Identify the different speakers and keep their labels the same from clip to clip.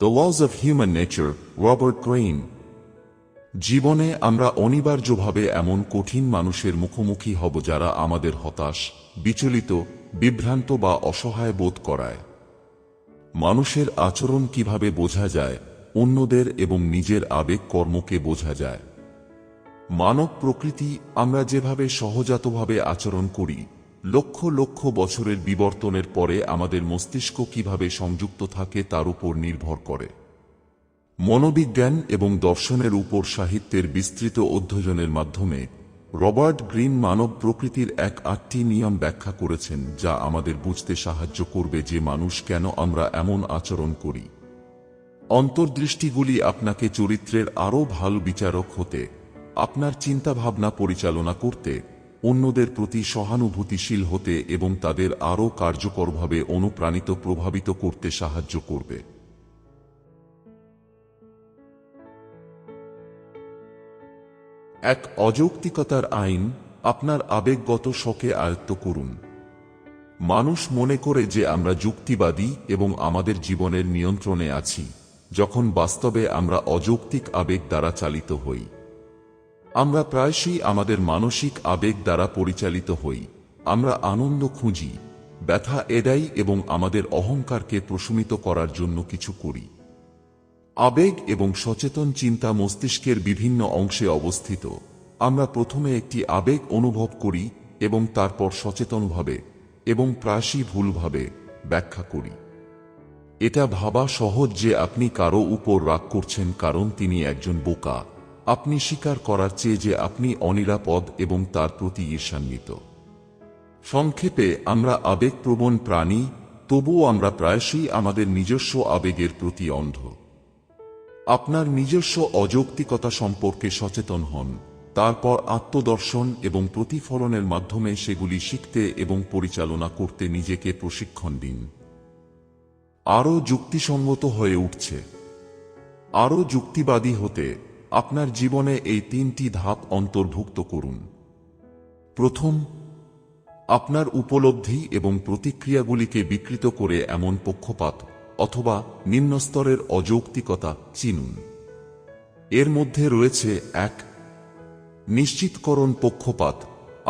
Speaker 1: The lodge of human nature, Robert grain. জীবনে আমরা অনিবার্যভাবে এমন কঠিন মানুষের মুখোমুখি হব যারা আমাদের হতাশ, বিচলিত, বিভ্রান্ত বা অসহায় বোধ করায়। মানুষের আচরণ কিভাবে বোঝা যায়, অন্যদের এবং নিজের আবেগ কর্মকে বোঝা যায়। মানব প্রকৃতি, আমরা যেভাবে সহজাতভাবে আচরণ করি, লক্ষ লক্ষ বছরের বিবর্তনের পরে আমাদের মস্তিষ্ক কিভাবে সংযুক্ত থাকে তার উপর নির্ভর করে। মনোবিজ্ঞান এবং দর্শনের উপর সাহিত্যের বিস্তৃত অধ্যয়নের মাধ্যমে রবার্ট গ্রিন মানব প্রকৃতির 8টি নিয়ম ব্যাখ্যা করেছেন, যা আমাদের বুঝতে সাহায্য করবে যে মানুষ কেন আমরা এমন আচরণ করি। অন্তর্দৃষ্টিগুলি আপনাকে চরিত্রের আরও ভালো বিচারক হতে, আপনার চিন্তাভাবনা পরিচালনা করতে, অন্যদের প্রতি সহানুভূতিশীল হতে এবং তাদের আরও কার্যকরভাবে অনুপ্রাণিত প্রভাবিত করতে সাহায্য করবে। এক, অযৌক্তিকতার আইন। আপনার আবেগগত শোকে আয়ত্ত করুন। মানুষ মনে করে যে আমরা যুক্তিবাদী এবং আমাদের জীবনের নিয়ন্ত্রণে আছি, যখন বাস্তবে আমরা অযৌক্তিক আবেগ দ্বারা চালিত হই। আমরা প্রায়শই আমাদের মানসিক আবেগ দ্বারা পরিচালিত হই। আমরা আনন্দ খুঁজি, ব্যথা এড়াই এবং আমাদের অহংকারকে প্রশমিত করার জন্য কিছু করি। আবেগ এবং সচেতন চিন্তা মস্তিষ্কের বিভিন্ন অংশে অবস্থিত। আমরা প্রথমে একটি আবেগ অনুভব করি এবং তারপর সচেতনভাবে এবং প্রায়শই ভুলভাবে ব্যাখ্যা করি। এটা ভাবা সহজ যে আপনি কারো উপর রাগ করছেন কারণ তিনি একজন বোকা, আপনি স্বীকার করার চেয়ে যে আপনি অনিরাপদ এবং তার প্রতি ঈর্ষান্বিত। সংক্ষেপে, আমরা আবেগপ্রবণ প্রাণী, তবুও আমরা প্রায়শই আমাদের নিজস্ব আবেগের প্রতি অন্ধ। আপনার নিজস্ব অযৌক্তিকতা সম্পর্কে সচেতন হন, তারপর আত্মদর্শন এবং প্রতিফলনের মাধ্যমে সেগুলি শিখতে এবং পরিচালনা করতে নিজেকে প্রশিক্ষণ দিন। আরও যুক্তিসঙ্গত হয়ে উঠছে। আরও যুক্তিবাদী হতে আপনার জীবনে এই 3টি ধাপ অন্তর্ভুক্ত করুন। প্রথম, আপনার উপলব্ধি এবং প্রতিক্রিয়াগুলিকে বিকৃত করে এমন পক্ষপাত অথবা নিম্নস্তরের অযৌক্তিকতা চিনুন। এর মধ্যে রয়েছে 1, নিশ্চিতকরণ পক্ষপাত।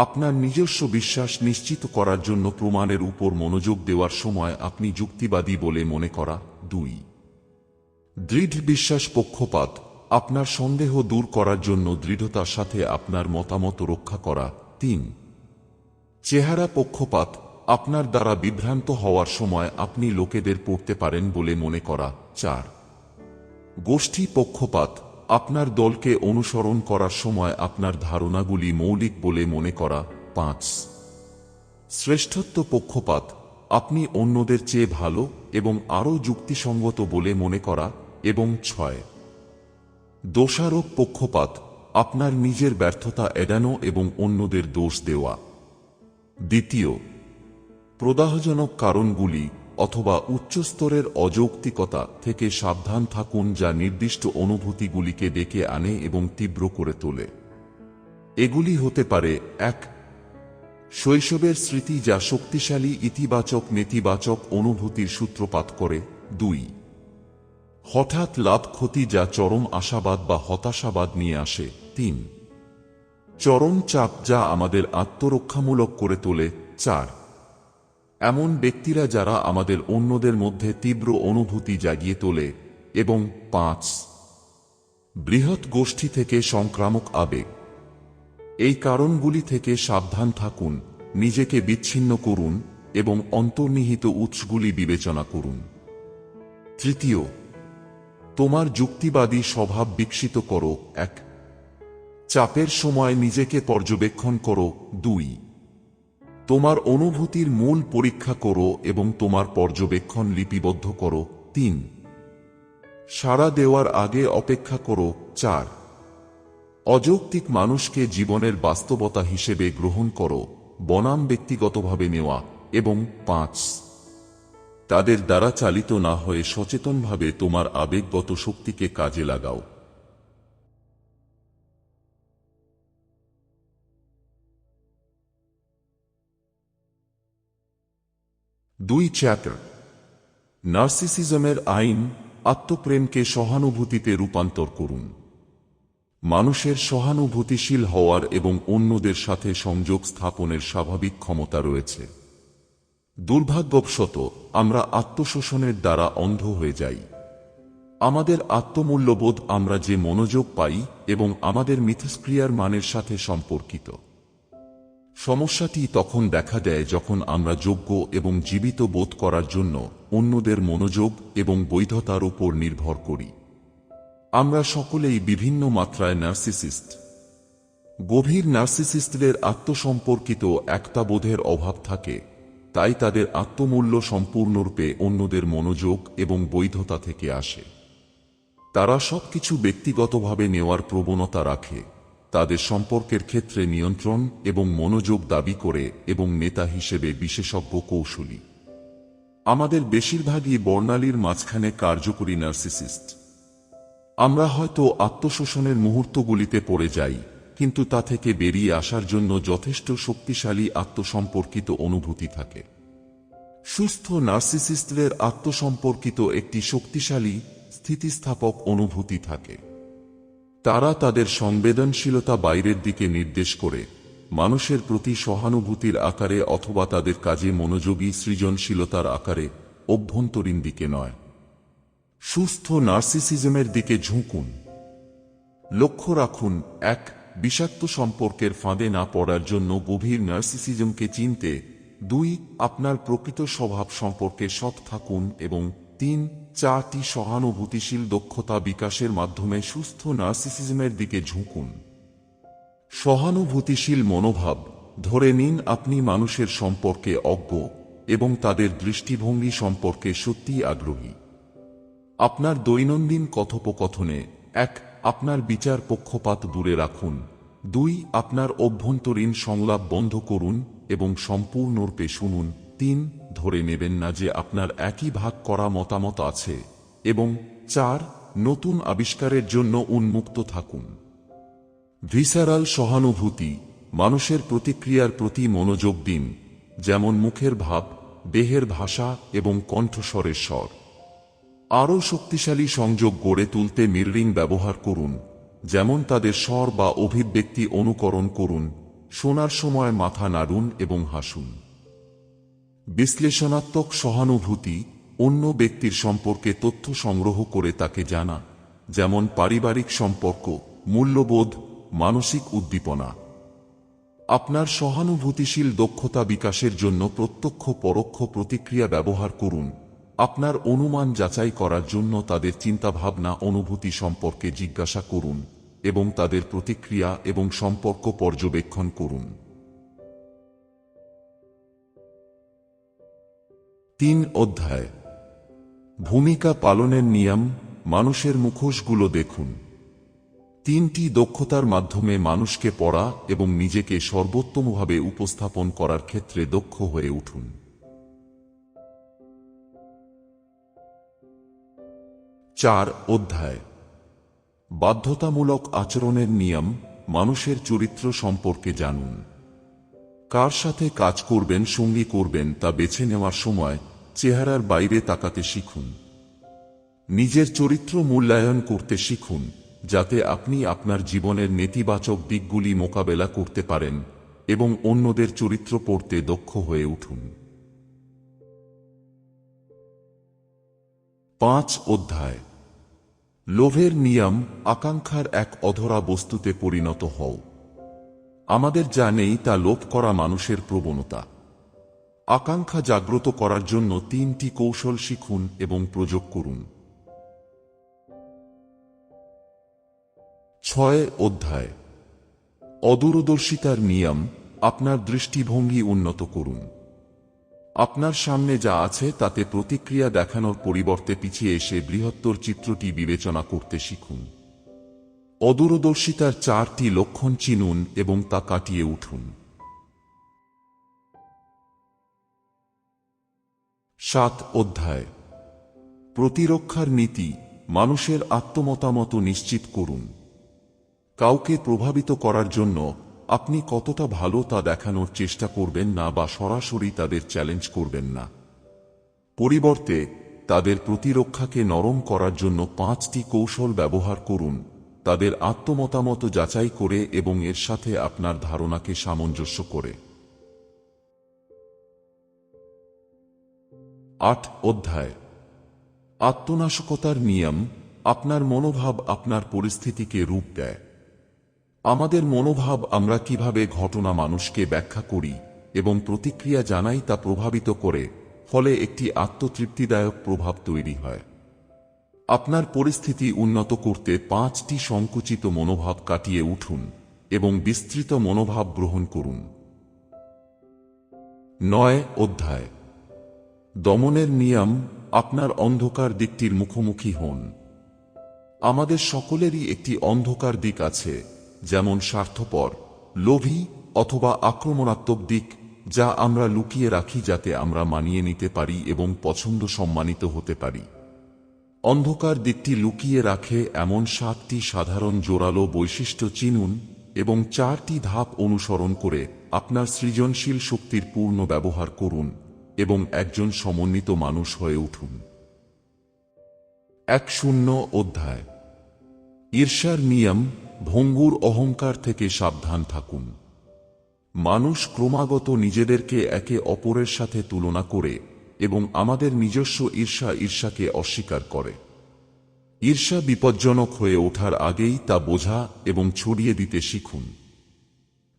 Speaker 1: আপনার নিজস্ব বিশ্বাস নিশ্চিত করার জন্য প্রমাণের উপর মনোযোগ দেওয়ার সময় আপনি যুক্তিবাদী বলে মনে করা। 2, দৃঢ় বিশ্বাস পক্ষপাত। আপনার সন্দেহ দূর করার জন্য দৃঢ়তার সাথে আপনার মতামত রক্ষা করা। 3, চেহারা পক্ষপাত। আপনার দ্বারা বিভ্রান্ত হওয়ার সময় আপনি লোকেদের পড়তে পারেন বলে মনে করা। 4, গোষ্ঠী পক্ষপাত। আপনার দলকে অনুসরণ করার সময় আপনার ধারণাগুলি মৌলিক বলে মনে করা। 5, শ্রেষ্ঠত্ব পক্ষপাত। আপনি অন্যদের চেয়ে ভালো এবং আরও যুক্তিসঙ্গত বলে মনে করা। এবং 6, দোষারোপ পক্ষপাত। আপনার নিজের ব্যর্থতা এড়ানো এবং অন্যদের দোষ দেওয়া। দ্বিতীয়, প্রদাহজনক কারণগুলি অথবা উচ্চস্তরের অযৌক্তিকতা থেকে সাবধান থাকুন, যা নির্দিষ্ট অনুভূতিগুলিকে ডেকে আনে এবং তীব্র করে তোলে। এগুলি হতে পারে 1, শৈশবের স্মৃতি যা শক্তিশালী ইতিবাচক নেতিবাচক অনুভূতির সূত্রপাত করে। 2, হঠাৎ লাভ ক্ষতি যা চরম আশাবাদ বা হতাশাবাদ নিয়ে আসে। 3, চরম চাপ যা আমাদের আত্মরক্ষামূলক করে তোলে। 4, এমন ব্যক্তিরা যারা আমাদের অন্যদের মধ্যে তীব্র অনুভূতি জাগিয়ে তোলে। এবং 5, বৃহৎ গোষ্ঠী থেকে সংক্রামক আবেগ। এই কারণগুলি থেকে সাবধান থাকুন, নিজেকে বিচ্ছিন্ন করুন এবং অন্তর্নিহিত উৎসগুলি বিবেচনা করুন। তৃতীয়, তোমার যুক্তিবাদী স্বভাব বিকশিত করো। 1, চাপের সময় নিজেকে পর্যবেক্ষণ করো। 2, তোমার অনুভূতির মূল পরীক্ষা করো এবং তোমার পর্যবেক্ষণ লিপিবদ্ধ করো। 3, সাড়া দেওয়ার আগে অপেক্ষা করো। 4, অযৌক্তিক মানুষকে জীবনের বাস্তবতা হিসেবে গ্রহণ করো বনাম ব্যক্তিগতভাবে নেওয়া। এবং 5, তাদের দ্বারা চালিত না হয়ে সচেতনভাবে তোমার আবেগগত শক্তিকে কাজে লাগাও। 2 চ্যাপ্টার, নার্সিসিজমের আইন, আত্মপ্রেমকে সহানুভূতিতে রূপান্তর করুন। মানুষের সহানুভূতিশীল হওয়ার এবং অন্যদের সাথে সংযোগ স্থাপনের স্বাভাবিক ক্ষমতা রয়েছে। দুর্ভাগ্যবশত আমরা আত্মশোষণের দ্বারা অন্ধ হয়ে যাই। আমাদের আত্মমূল্যবোধ আমরা যে মনোযোগ পাই এবং আমাদের মিথস্ক্রিয়ার মানের সাথে সম্পর্কিত। সমস্যাটি তখন দেখা দেয় যখন আমরা যোগ্য এবং জীবিত বোধ করার জন্য অন্যদের মনোযোগ এবং বৈধতার উপর নির্ভর করি। আমরা সকলেই বিভিন্ন মাত্রায় নার্সিসিস্ট। গভীর নার্সিসিস্টদের আত্মসম্পর্কিত একতাবোধের অভাব থাকে, তাই তাদের আত্মমূল্য সম্পূর্ণরূপে অন্যদের মনোযোগ এবং বৈধতা থেকে আসে। তারা সবকিছু ব্যক্তিগতভাবে নেওয়ার প্রবণতা রাখে, তাদের সম্পর্কের ক্ষেত্রে নিয়ন্ত্রণ এবং মনোযোগ দাবি করে এবং নেতা হিসেবে বিশেষজ্ঞ কৌশলী। আমাদের বেশিরভাগই বর্ণালীর মাঝখানে কার্যকরী নার্সিসিস্ট। আমরা হয়তো আত্মশোষণের মুহূর্তগুলিতে পড়ে যাই, কিন্তু তা থেকে বেরিয়ে আসার জন্য যথেষ্ট শক্তিশালী আত্মসম্পর্কিত অনুভূতি থাকে। সুস্থ নার্সিসিস্টদের আত্মসম্পর্কিত একটি শক্তিশালী স্থিতিস্থাপক অনুভূতি থাকে। তারা তাদের সংবেদনশীলতা বাইরের দিকে নির্দেশ করে, মানুষের প্রতি সহানুভূতির আকারে অথবা তাদের কাজে মনোযোগী সৃজনশীলতার আকারে, অভ্যন্তরীণ দিকে নয়। সুস্থ নার্সিসিজমের দিকে ঝুঁকুন। লক্ষ্য রাখুন, 1. বিষাক্ত সম্পর্কের ফাঁদে না পড়ার জন্য গভীর নার্সিসিজমকে চিনতে। 2. আপনার প্রকৃত স্বভাব সম্পর্কে সৎ থাকুন এবং 3. 4টি সহানুভূতিশীল দক্ষতা বিকাশের মাধ্যমে সুস্থ নার্সিসিজমের দিকে ঝুঁকুন। সহানুভূতিশীল মনোভাব। ধরে নিন আপনি মানুষের সম্পর্কে অজ্ঞ এবং তাদের দৃষ্টিভঙ্গি সম্পর্কে সত্যিই আগ্রহী। আপনার দৈনন্দিন কথোপকথনে 1. আপনার বিচার পক্ষপাত দূরে রাখুন। 2. আপনার অভ্যন্তরীণ সংলাপ বন্ধ করুন এবং সম্পূর্ণরূপে শুনুন। 3. ধরে নেবেন না যে আপনার একই ভাগ করা মতামত আছে। এবং 4. নতুন আবিষ্কারের জন্য উন্মুক্ত থাকুন। ভিসারাল সহানুভূতি। মানুষের প্রতিক্রিয়ার প্রতি মনোযোগ দিন, যেমন মুখের ভাব, দেহের ভাষা এবং কণ্ঠস্বরের স্বর। আরও শক্তিশালী সংযোগ গড়ে তুলতে মিররিং ব্যবহার করুন, যেমন তাদের স্বর বা অভিব্যক্তি অনুকরণ করুন। শোনার সময় মাথা নাড়ুন এবং হাসুন। বিশ্লেষণাত্মক সহানুভূতি। অন্য ব্যক্তির সম্পর্কে তথ্য সংগ্রহ করে তাকে জানা, যেমন পারিবারিক সম্পর্ক, মূল্যবোধ, মানসিক উদ্দীপনা। আপনার সহানুভূতিশীল দক্ষতা বিকাশের জন্য প্রত্যক্ষ পরোক্ষ প্রতিক্রিয়া ব্যবহার করুন। আপনার অনুমান যাচাই করার জন্য তাদের চিন্তাভাবনা অনুভূতি সম্পর্কে জিজ্ঞাসা করুন এবং তাদের প্রতিক্রিয়া এবং সম্পর্ক পর্যবেক্ষণ করুন। 3 অধ্যায়। ভূমিকা পালনের নিয়ম। মানুষের মুখোশগুলো দেখুন। 3টি দক্ষতার মাধ্যমে মানুষকে পড়া এবং নিজেকে সর্বোত্তমভাবে উপস্থাপন করার ক্ষেত্রে দক্ষ হয়ে উঠুন। 4 অধ্যায়। বাধ্যতামূলক আচরণের নিয়ম। মানুষের চরিত্র সম্পর্কে জানুন। কার সাথে কাজ করবেন, সঙ্গী করবেন তা বেছে নেওয়ার সময় চেহারার বাইরে তাকাতে শিখুন। নিজের চরিত্র মূল্যায়ন করতে শিখুন, যাতে আপনি আপনার জীবনের নেতিবাচক দিকগুলি মোকাবেলা করতে পারেন এবং অন্যদের চরিত্র পড়তে দক্ষ হয়ে উঠুন। 5 অধ্যায়। লোভের নিয়ম। আকাঙ্ক্ষার এক অধরা বস্তুতে পরিণত হও। আমাদের যা নেই তা লোভ করা মানুষের প্রবণতা। আকাঙ্ক্ষা জাগ্রত করার জন্য 3টি কৌশল শিখুন এবং প্রয়োগ করুন। 6 অধ্যায়। অদূরদর্শিতার নিয়ম। আপনার দৃষ্টিভঙ্গি উন্নত করুন। আপনার সামনে যা আছে তাতে প্রতিক্রিয়া দেখানোর পরিবর্তে পিছিয়ে এসে বৃহত্তর চিত্রটি বিবেচনা করতে শিখুন। অদূরদর্শিতার 4টি লক্ষণ চিনুন এবং তা কাটিয়ে উঠুন। 7 অধ্যায়। প্রতিরক্ষার নীতি। মানুষের আত্মমতামত নিশ্চিত করুন। কাউকে প্রভাবিত করার জন্য আপনি কতটা ভালো তা দেখানোর চেষ্টা করবেন না বা সরাসরি তাদের চ্যালেঞ্জ করবেন না। পরিবর্তে তাদের প্রতিরক্ষাকে নরম করার জন্য 5টি কৌশল ব্যবহার করুন, তাদের আত্মমতামত যাচাই করে এবং এর সাথে আপনার ধারণাকে সামঞ্জস্য করে। 8 অধ্যায় আত্মনাশকতার নিয়ম। আপনার মনোভাব আপনার পরিস্থিতিকে রূপ দেয়। আমাদের মনোভাব, আমরা কিভাবে ঘটনা মানুষকে ব্যাখ্যা করি এবং প্রতিক্রিয়া জানাই, তা প্রভাবিত করে, ফলে একটি আত্মতৃপ্তিদায়ক প্রভাব তৈরি হয়। আপনার পরিস্থিতি উন্নত করতে 5টি সংকুচিত মনোভাব কাটিয়ে উঠুন এবং বিস্তৃত মনোভাব গ্রহণ করুন। 9 অধ্যায় দমনের নিয়ম। আপনার অন্ধকার দিকটির মুখোমুখি হন। আমাদের সকলেরই একটি অন্ধকার দিক আছে, যেমন স্বার্থপর, লোভী অথবা আক্রমণাত্মক দিক, যা আমরা লুকিয়ে রাখি যাতে আমরা মানিয়ে নিতে পারি এবং পছন্দ সম্মানিত হতে পারি। অন্ধকার দিকটি লুকিয়ে রাখে এমন 7টি সাধারণ জোরালো বৈশিষ্ট্য চিনুন এবং 4টি ধাপ অনুসরণ করে আপনার সৃজনশীল শক্তির পূর্ণ ব্যবহার করুন এবং একজন সমন্বিত মানুষ হয়ে উঠুন। 10 অধ্যায় ঈর্ষার নিয়ম। ভঙ্গুর অহংকার থেকে সাবধান থাকুন। মানুষ ক্রমাগত নিজেদেরকে একে অপরের সাথে তুলনা করে এবং আমাদের নিজস্ব ঈর্ষাকে অস্বীকার করে। ঈর্ষা বিপজ্জনক হয়ে ওঠার আগেই তা বোঝা এবং ছড়িয়ে দিতে শিখুন।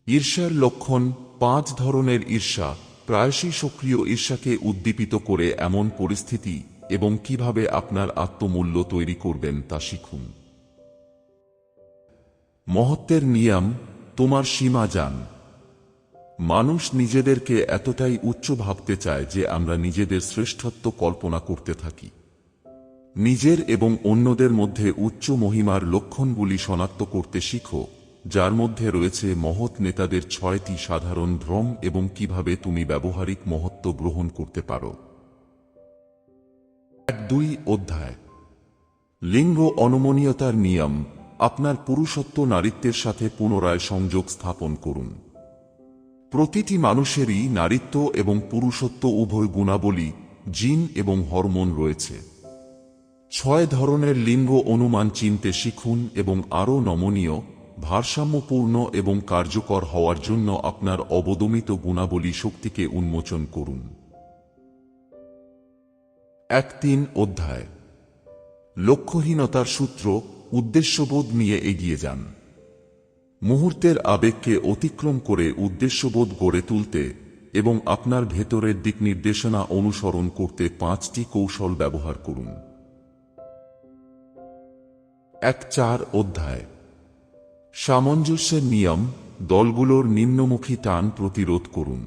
Speaker 1: ঈর্ষার লক্ষণ। 5 ধরনের ঈর্ষা। প্রায়শই সক্রিয় ঈর্ষাকে উদ্দীপিত করে এমন পরিস্থিতি এবং কিভাবে আপনার আত্মমূল্য তৈরি করবেন তা শিখুন। মহত্বের নিয়ম। তোমার সীমা জান। মানুষ নিজেদেরকে এতটাই উচ্চ ভাবতে চায় যে আমরা নিজেদের শ্রেষ্ঠত্ব কল্পনা করতে থাকি। নিজের এবং অন্যদের মধ্যে উচ্চ মহিমার লক্ষণগুলি শনাক্ত করতে শিখো, যার মধ্যে রয়েছে মহৎ নেতাদের 6টি সাধারণ ভ্রম এবং কিভাবে তুমি ব্যবহারিক মহত্ব গ্রহণ করতে পারো। 2 অধ্যায় লিঙ্গ অনমনীয়তার নিয়ম। আপনার পুরুষত্ব নারীত্বের সাথে পুনরায় সংযোগ স্থাপন করুন। প্রতিটি মানুষেরই নারীত্ব এবং পুরুষত্ব উভয় গুণাবলী, জিন এবং হরমোন রয়েছে। 6 ধরনের লিঙ্গ অনুমান চিনতে শিখুন এবং আরও নমনীয়, ভারসাম্যপূর্ণ এবং কার্যকর হওয়ার জন্য আপনার অবদমিত গুণাবলী শক্তিকে উন্মোচন করুন। 3 অধ্যায় লক্ষ্যহীনতার সূত্র। উদ্দেশ্যবোধ নিয়ে এগিয়ে যান। মুহূর্তের আবেগকে অতিক্রম করে উদ্দেশ্যবোধ গড়ে তুলতে এবং আপনার ভেতরের দিক নির্দেশনা অনুসরণ করতে 5টি কৌশল ব্যবহার করুন। 4 অধ্যায় সামঞ্জস্যের নিয়ম। দলগুলোর নিম্নমুখী টান প্রতিরোধ করুন।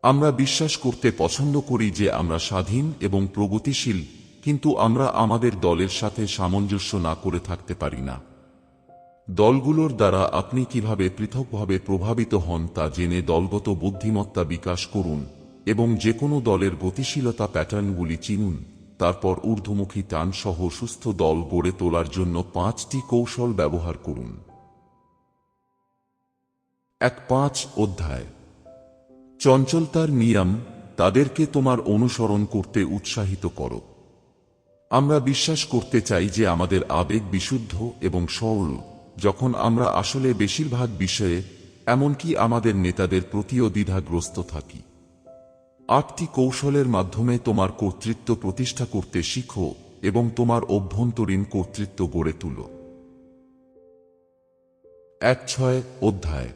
Speaker 1: আমরা বিশ্বাস করতে পছন্দ করি যে আমরা স্বাধীন এবং প্রগতিশীল, কিন্তু আমরা আমাদের দলের সাথে সামঞ্জস্য না করে থাকতে পারি না। দলগুলোর দ্বারা আপনি কিভাবে পৃথকভাবে প্রভাবিত হন তা জেনে দলগত বুদ্ধিমত্তা বিকাশ করুন এবং যে কোনো দলের গতিশীলতা প্যাটার্নগুলি চিনুন। তারপর ঊর্ধ্বমুখী টান সহ সুস্থ দল গড়ে তোলার জন্য 5টি কৌশল ব্যবহার করুন। 5 অধ্যায় চঞ্চলতার নিয়ম। তাদেরকে তোমার অনুসরণ করতে উৎসাহিত করো। আমরা বিশ্বাস করতে চাই যে আমাদের আবেগ বিশুদ্ধ এবং সরল, যখন আমরা আসলে বেশিরভাগ বিষয়ে, এমনকি আমাদের নেতাদের প্রতিও দ্বিধাগ্রস্ত থাকি। 8টি কৌশলের মাধ্যমে তোমার কর্তৃত্ব প্রতিষ্ঠা করতে শিখো এবং তোমার অভ্যন্তরীণ কর্তৃত্ব গড়ে তুলো। 6 অধ্যায়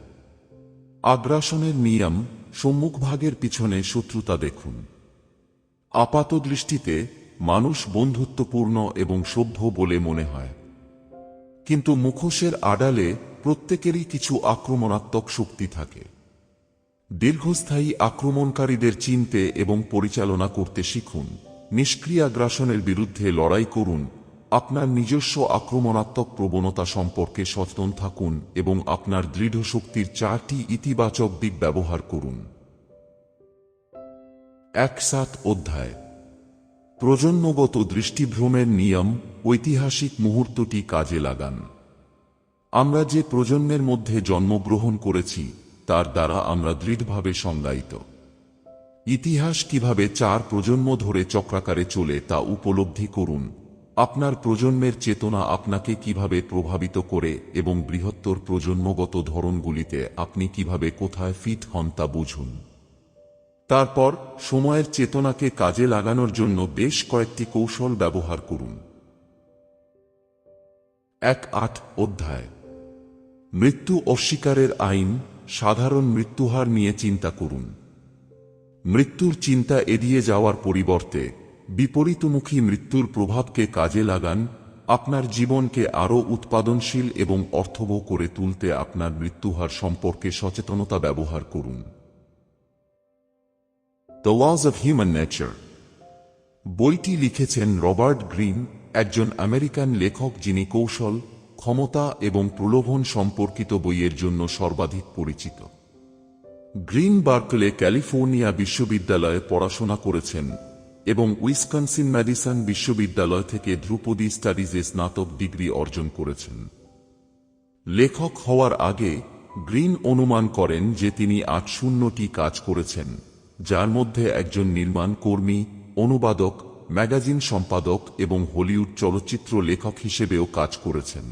Speaker 1: আগ্রাসনের নিয়ম। সম্মুখভাগের পিছনে শত্রুতা দেখুন। আপাতদৃষ্টিতে মানুষ বন্ধুত্বপূর্ণ এবং সভ্য বলে মনে হয়, কিন্তু মুখোশের আড়ালে প্রত্যেকেরই কিছু আক্রমণাত্মক শক্তি থাকে। দীর্ঘস্থায়ী আক্রমণকারীদের চিনতে এবং পরিচালনা করতে শিখুন। নিষ্ক্রিয় আগ্রাসনের বিরুদ্ধে লড়াই করুন। আপনার নিজস্ব আক্রমণাত্মক প্রবণতা সম্পর্কে সচেতন থাকুন এবং আপনার দৃঢ় শক্তির 4টি ইতিবাচক দিক ব্যবহার করুন। 7 অধ্যায় প্রজন্মগত দৃষ্টিভ্রমের নিয়ম। ঐতিহাসিক মুহূর্তটি কাজে লাগান। আমরা যে প্রজন্মের মধ্যে জন্মগ্রহণ করেছি তার দ্বারা আমরা দৃঢ়ভাবে সংজ্ঞায়িত। ইতিহাস কিভাবে 4 প্রজন্ম ধরে চক্রাকারে চলে তা উপলব্ধি করুন। আপনার প্রজন্মের চেতনা আপনাকে কিভাবে প্রভাবিত করে এবং বৃহত্তর প্রজন্মগত ধরনগুলিতে আপনি কিভাবে কোথায় ফিট হন তা বুঝুন। তারপর সময়ের চেতনাকে কাজে লাগানোর জন্য বেশ কয়েকটি কৌশল ব্যবহার করুন। 1.8 অধ্যায় মৃত্যু অস্বীকারের আইন। সাধারণ মৃত্যুহার নিয়ে চিন্তা করুন। মৃত্যুর চিন্তা এড়িয়ে যাওয়ার পরিবর্তে বিপরীতমুখী মৃত্যুর প্রভাবকে কাজে লাগান। আপনার জীবনকে আরও উৎপাদনশীল এবং অর্থবহ করে তুলতে আপনার মৃত্যুহার সম্পর্কে সচেতনতা ব্যবহার করুন। The lodge of human nature বইটি লিখেছেন রবার্ট গ্রিন, একজন আমেরিকান লেখক যিনি কৌশল, ক্ষমতা এবং প্রলোভন সম্পর্কিত বইয়ের জন্য সর্বাধিক পরিচিত। গ্রিন বার্কলে ক্যালিফোর্নিয়া বিশ্ববিদ্যালয়ে পড়াশোনা করেছেন এবং উইসকনসিন ম্যাডিসন বিশ্ববিদ্যালয় থেকে ধ্রুপদী স্টাডিজে স্নাতক ডিগ্রি অর্জন করেছেন। লেখক হওয়ার আগে গ্রিন অনুমান করেন যে তিনি ৮০টি কাজ করেছেন, যার মধ্যে একজন নির্মাণ কর্মী, অনুবাদক, ম্যাগাজিন সম্পাদক এবং হলিউড চলচ্চিত্র লেখক হিসেবেও কাজ করেছেন।